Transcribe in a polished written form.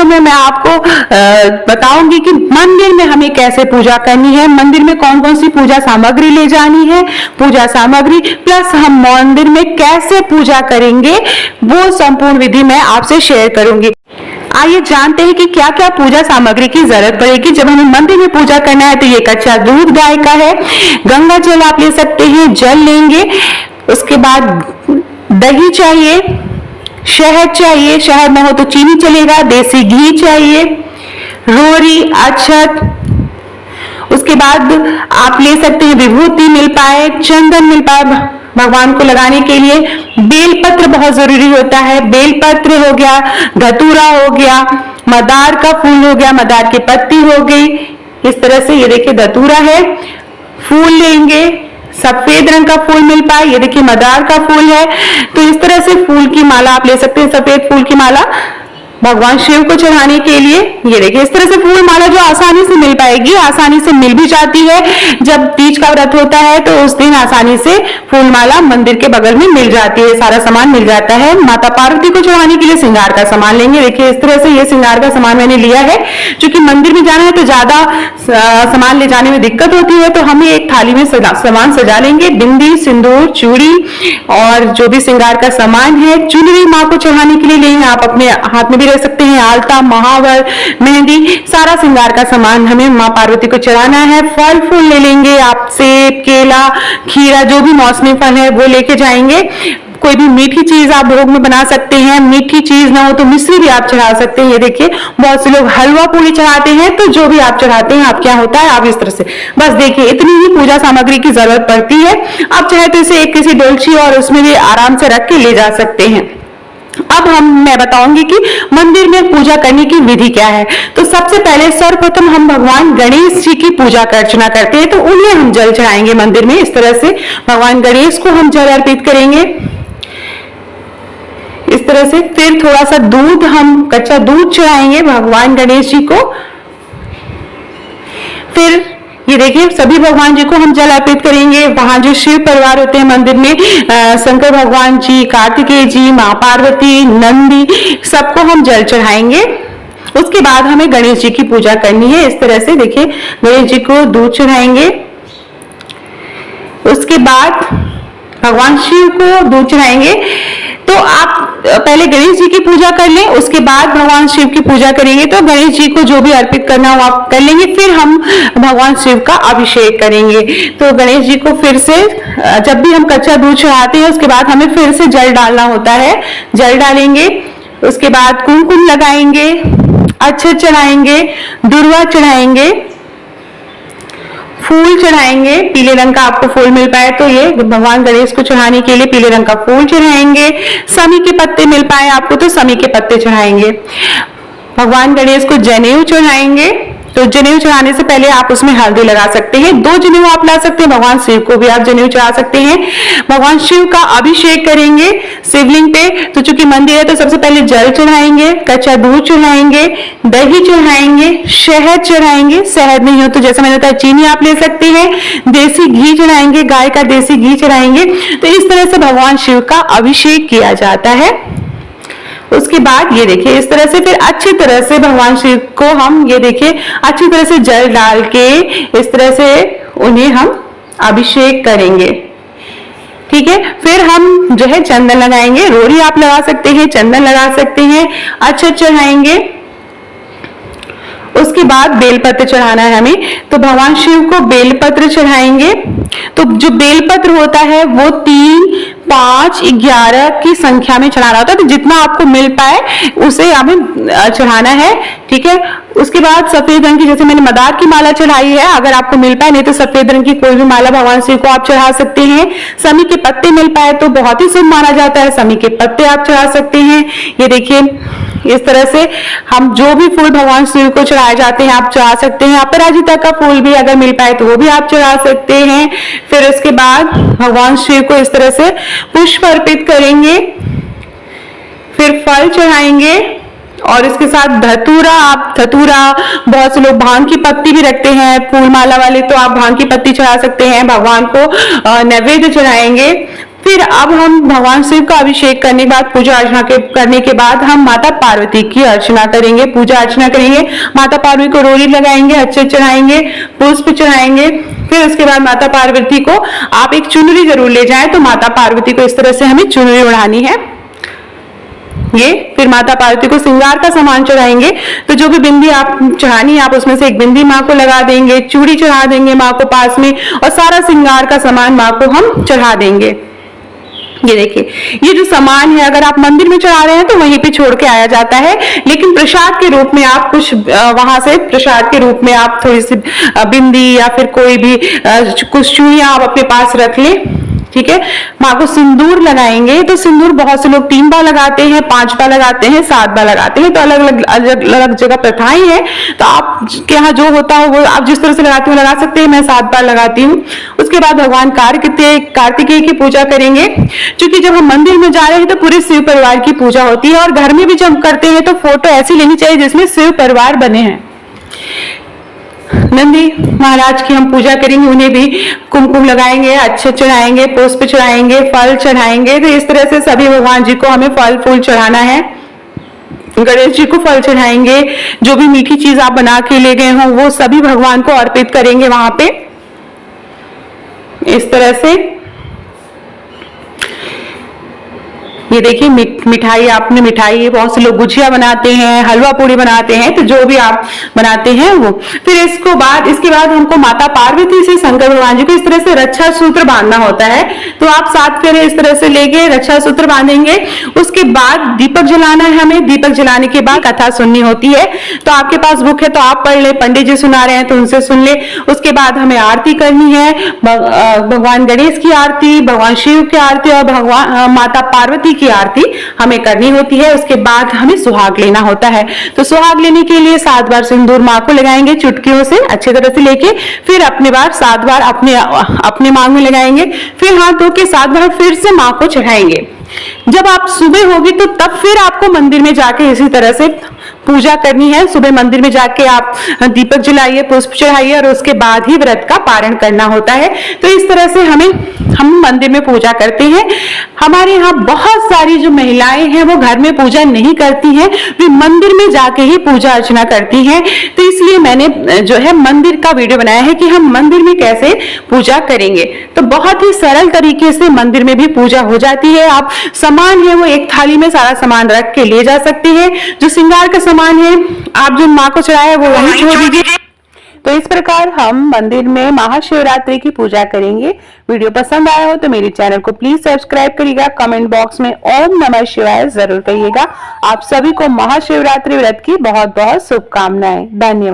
Video में मैं आपको बताऊंगी कि मंदिर में हमें कैसे पूजा करनी है, मंदिर में कौन कौन सी पूजा सामग्री ले जानी है, पूजा सामग्री प्लस हम मंदिर में कैसे पूजा करेंगे, वो संपूर्ण विधि मैं आपसे शेयर करूंगी। आइए जानते हैं कि क्या क्या पूजा सामग्री की जरूरत पड़ेगी जब हमें मंदिर में पूजा करना है। तो ये कच्चा दूध गाय का है, गंगा जल आप ले सकते हैं, जल लेंगे। उसके बाद दही चाहिए, शहद चाहिए, शहद ना हो तो चीनी चलेगा, देसी घी चाहिए, रोरी, अक्षत। उसके बाद आप ले सकते हैं विभूति मिल पाए, चंदन मिल पाए भगवान को लगाने के लिए। बेलपत्र बहुत जरूरी होता है, बेलपत्र हो गया, धतूरा हो गया, मदार का फूल हो गया, मदार की पत्ती हो गई। इस तरह से ये देखिए धतूरा है, फूल लेंगे, सफेद रंग का फूल मिल पाए, ये देखिए मदार का फूल है। तो इस तरह से फूल की माला आप ले सकते हैं, सफेद फूल की माला भगवान शिव को चढ़ाने के लिए। ये देखिए इस तरह से फूल माला जो आसानी से मिल पाएगी, आसानी से मिल भी जाती है। जब तीज का व्रत होता है तो उस दिन आसानी से फूल माला मंदिर के बगल में मिल जाती है, सारा सामान मिल जाता है। माता पार्वती को चढ़ाने के लिए श्रृंगार का सामान लेंगे। देखिए इस तरह से ये श्रृंगार का सामान मैंने लिया है, क्योंकि मंदिर में जाना है तो ज्यादा सामान ले जाने में दिक्कत होती है, तो हम एक थाली में सामान सजा लेंगे। बिंदी, सिंदूर, चूड़ी और जो भी श्रृंगार का सामान है। चुनरी माँ को चढ़ाने के लिए लेंगे, आप अपने हाथ में भी रख सकते हैं, आलता, महावर, मेहंदी, सारा श्रृंगार का सामान हमें माँ पार्वती को चढ़ाना है। फल फूल ले लेंगे आप, सेब, केला, खीरा, जो भी मौसमी फल है वो लेके जाएंगे। कोई भी मीठी चीज आप भोग में बना सकते हैं, मीठी चीज ना हो तो मिश्री भी आप चढ़ा सकते हैं। ये देखिए बहुत से लोग हलवा पूरी चढ़ाते हैं, तो जो भी आप चढ़ाते हैं आप क्या होता है आप इस तरह से बस देखिए इतनी ही पूजा सामग्री की जरूरत पड़ती है। आप चाहे तो इसे एक किसी डोलची और उसमें भी आराम से रख के ले जा सकते हैं। अब मैं बताऊंगी कि मंदिर में पूजा करने की विधि क्या है। तो सबसे पहले सर्वप्रथम हम भगवान गणेश जी की पूजा अर्चना करते हैं, तो उन्हें हम जल चढ़ाएंगे मंदिर में। इस तरह से भगवान गणेश को हम जल अर्पित करेंगे इस तरह से। फिर थोड़ा सा दूध, हम कच्चा दूध चढ़ाएंगे भगवान गणेश जी को। फिर ये देखिए सभी भगवान जी को हम जल अर्पित करेंगे। वहां जो शिव परिवार होते हैं मंदिर में, शंकर भगवान जी, कार्तिकेय जी, माँ पार्वती, नंदी, सबको हम जल चढ़ाएंगे। उसके बाद हमें गणेश जी की पूजा करनी है। इस तरह से देखिए गणेश जी को दूध चढ़ाएंगे। उसके बाद भगवान शिव को दूध चढ़ाएंगे। तो आप पहले गणेश जी की पूजा कर लें, उसके बाद भगवान शिव की पूजा करेंगे। तो गणेश जी को जो भी अर्पित करना हो आप कर लेंगे, फिर हम भगवान शिव का अभिषेक करेंगे। तो गणेश जी को फिर से जब भी हम कच्चा दूध चढ़ाते हैं उसके बाद हमें फिर से जल डालना होता है, जल डालेंगे। उसके बाद कुमकुम लगाएंगे, अक्षत चढ़ाएंगे, दुर्वा चढ़ाएंगे, फूल चढ़ाएंगे। पीले रंग का आपको फूल मिल पाए तो ये भगवान गणेश को चढ़ाने के लिए पीले रंग का फूल चढ़ाएंगे। समी के पत्ते मिल पाए आपको तो समी के पत्ते चढ़ाएंगे। भगवान गणेश को जनेऊ चढ़ाएंगे। तो जनेऊ चढ़ाने से पहले आप उसमें हल्दी लगा सकते हैं, 2 जनेऊ आप ला सकते हैं। भगवान शिव को भी आप जनेऊ चढ़ा सकते हैं। भगवान शिव का अभिषेक करेंगे शिवलिंग पे। तो चूंकि मंदिर है तो सबसे पहले जल चढ़ाएंगे, कच्चा दूध चढ़ाएंगे, दही चढ़ाएंगे, शहद चढ़ाएंगे। शहद नहीं हो तो जैसा मैंने बताया चीनी आप ले सकते हैं। देसी घी चढ़ाएंगे, गाय का देसी घी चढ़ाएंगे। तो इस तरह से भगवान शिव का अभिषेक किया जाता है। उसके बाद ये देखिए इस तरह से फिर अच्छी तरह से भगवान शिव को हम ये देखिए अच्छी तरह से जल डाल के इस तरह से उन्हें हम अभिषेक करेंगे। ठीक है, फिर हम जो है चंदन लगाएंगे। रोरी आप लगा सकते हैं, चंदन लगा सकते हैं, अक्षत चढ़ाएंगे। उसके बाद बेलपत्र चढ़ाना है हमें, तो भगवान शिव को बेलपत्र चढ़ाएंगे। तो जो बेलपत्र होता है वो 3, 5, 11 की संख्या में चढ़ाना होता है, तो जितना आपको मिल पाए उसे हमें चढ़ाना है। ठीक है, उसके बाद सफेद रंग की, जैसे मैंने मदार की माला चढ़ाई है, अगर आपको मिल पाए, नहीं तो सफेद रंग की कोई भी माला भगवान शिव को आप चढ़ा सकते हैं। समी के पत्ते मिल पाए तो बहुत ही शुभ माना जाता है, समी के पत्ते आप चढ़ा सकते हैं। ये देखिए इस तरह से हम जो भी फूल भगवान शिव को चढ़ाए जाते हैं आप चढ़ा सकते हैं। अपराजिता का फूल भी अगर मिल पाए तो वो भी आप चढ़ा सकते हैं। फिर उसके बाद भगवान शिव को इस तरह से पुष्प अर्पित करेंगे, फिर फल चढ़ाएंगे और इसके साथ धतूरा। बहुत से लोग भांग की पत्ती भी रखते हैं, फूल माला वाले, तो आप भांग की पत्ती चढ़ा सकते हैं। भगवान को नैवेद्य चढ़ाएंगे। फिर अब हम भगवान शिव का अभिषेक करने के बाद, पूजा अर्चना करने के बाद हम माता पार्वती की अर्चना करेंगे, पूजा अर्चना करेंगे। माता पार्वती को रोली लगाएंगे, अच्छे चढ़ाएंगे, पुष्प चढ़ाएंगे। फिर उसके बाद माता पार्वती को आप एक चुनरी जरूर ले जाएं, तो माता पार्वती को इस तरह से हमें चुनरी ओढ़ानी है ये। फिर माता पार्वती को श्रृंगार का सामान चढ़ाएंगे, तो जो भी बिंदी आप चढ़ानी है आप उसमें से एक बिंदी माँ को लगा देंगे, चूड़ी चढ़ा देंगे माँ को पास में, और सारा श्रृंगार का सामान माँ को हम चढ़ा देंगे। ये देखिए, ये जो सामान है अगर आप मंदिर में चढ़ा रहे हैं तो वहीं पे छोड़ के आया जाता है, लेकिन प्रसाद के रूप में आप कुछ वहां से प्रसाद के रूप में आप थोड़ी सी बिंदी या फिर कोई भी कुछ चूड़ियां आप अपने पास रख लें। ठीक है, माँ को सिंदूर लगाएंगे, तो सिंदूर बहुत से लोग 3 बार लगाते हैं, 5 बार लगाते हैं, 7 बार लगाते हैं, तो अलग अलग जगह प्रथाएं हैं। तो आप के यहाँ जो होता हो वो आप जिस तरह से लगाते हो लगा सकते हैं। मैं 7 बार लगाती हूँ। उसके बाद भगवान कार्तिकेय की पूजा करेंगे, क्योंकि जब हम मंदिर में जा रहे हैं तो पूरे शिव परिवार की पूजा होती है, और घर में भी जब करते हैं तो फोटो ऐसी लेनी चाहिए जिसमें शिव परिवार बने हैं। नंदी महाराज की हम पूजा करेंगे, उन्हें भी कुमकुम लगाएंगे, अच्छे चढ़ाएंगे, पुष्प चढ़ाएंगे, फल चढ़ाएंगे। तो इस तरह से सभी भगवान जी को हमें फल फूल चढ़ाना है। गणेश जी को फल चढ़ाएंगे, जो भी मीठी चीज आप बना के ले गए हो वो सभी भगवान को अर्पित करेंगे वहां पे। इस तरह से ये देखिए मिठाई, आपने मिठाई, बहुत से लोग गुजिया बनाते हैं, हलवा पूड़ी बनाते हैं, तो जो भी आप बनाते हैं वो। फिर इसके बाद हमको माता पार्वती से शंकर भगवान जी को इस तरह से रक्षा सूत्र बांधना होता है। तो आप 7 फेरे इस तरह से लेके रक्षा सूत्र बांधेंगे। उसके बाद दीपक जलाना है हमें। दीपक जलाने के बाद कथा सुननी होती है। तो आपके पास बुक है तो आप पढ़ ले, पंडित जी सुना रहे हैं तो उनसे सुन ले। उसके बाद हमें आरती करनी है, भगवान गणेश की आरती, भगवान शिव की आरती और भगवान माता पार्वती की आरती हमें करनी होती है। उसके बाद हमें सुहाग लेना होता है। तो सुहाग लेने के लिए 7 बार सिंदूर माँ को लगाएंगे चुटकियों से अच्छे तरह से लेके, फिर अपने बार 7 बार अपने मांग में लगाएंगे, फिर हाथ धो के 7 बार फिर से माँ को चढ़ाएंगे। जब आप सुबह होगी तो तब फिर आपको मंदिर में जाके इसी तरह से पूजा करनी है। सुबह मंदिर में जाके आप दीपक जलाइए, पुष्प चढ़ाइए और उसके बाद ही व्रत का पारण करना होता है। तो इस तरह से हम मंदिर में पूजा करते हैं। हमारे यहाँ बहुत सारी जो महिलाएं हैं वो घर में पूजा नहीं करती हैं, वे मंदिर में जाके ही पूजा अर्चना करती हैं। तो इसलिए मैंने जो है मंदिर का वीडियो बनाया है कि हम मंदिर में कैसे पूजा करेंगे। तो बहुत ही सरल तरीके से मंदिर में भी पूजा हो जाती है। आप सामान है वो एक थाली में सारा सामान रख के ले जा सकते हैं। जो श्रृंगार का सामान है आप जो माँ को चढ़ाया वो वहीं छोड़ दीजिए। तो इस प्रकार हम मंदिर में महाशिवरात्रि की पूजा करेंगे। वीडियो पसंद आया हो तो मेरे चैनल को प्लीज सब्सक्राइब करिएगा। कमेंट बॉक्स में ओम नमः शिवाय जरूर कहिएगा। आप सभी को महाशिवरात्रि व्रत की बहुत बहुत शुभकामनाएं। धन्यवाद।